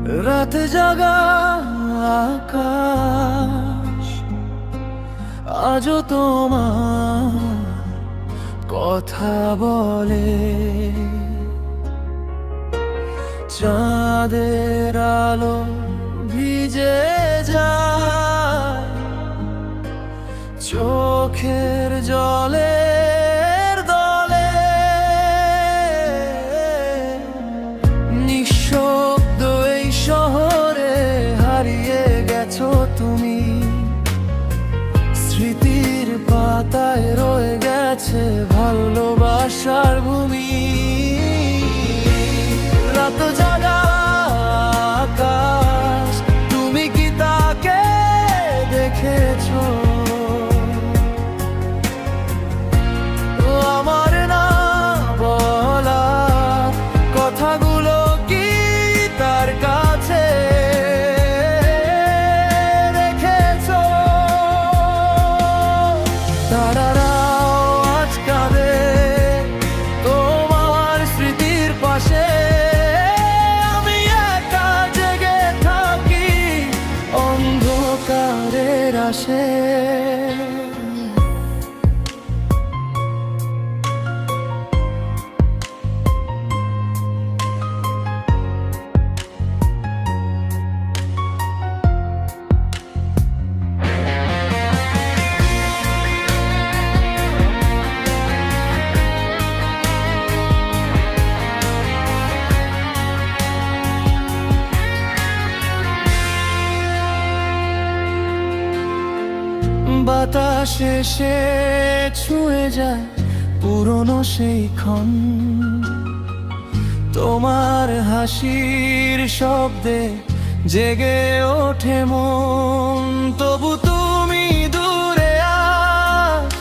রাত জাগা আকাশ আজও তোমার কথা বলে। চাঁদের আলো ভিজে যায় চোখের জলের দলে। নিঃশব্দ এই শহরে হারিয়ে গেছো তুমি, স্মৃতির পাতায় রয়ে গেছে ভালোবাসার ভূমি। রাত জাগা আকাশ, তুমি কি তাকে দেখেছো? আমার না বলা কথাগুলো কি তার কাছে রেখেছো? তারারাও আজ কাঁদে তোমার স্মৃতির পাশে। আমি একা জেগে থাকি অন্ধকারের আশে। বাতাসে সে ছুঁয়ে যায় পুরনো সেই ক্ষণ, তোমার হাসির শব্দে জেগে ওঠে মন। তবু তুমি দূরে আজ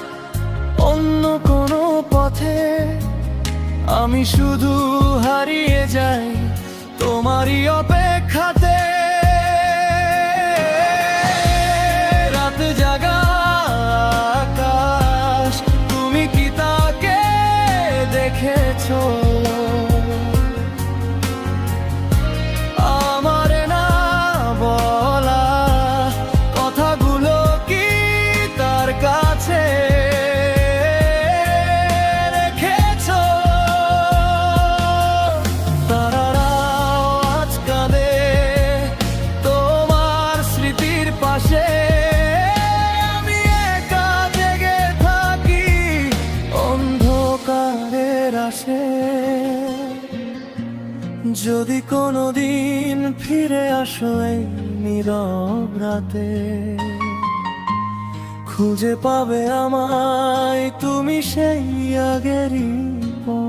অন্য কোনো পথে, আমি শুধু হারিয়ে যাই তোমারই অপেক্ষাতে। রাত জাগা আকাশ, তুমি কি তাকে দেখেছো? আমার না বলা কথাগুলো কি তার কাছে রেখেছো? তারারাও আজ কাঁদে তোমার স্মৃতির পাশে। আমি একা জেগে থাকি অন্ধকারের আশে। যদি কোনোদিন ফিরে আসো এই নীরব রাতে, খুঁজে পাবে আমায় তুমি সেই আগেরই পথে।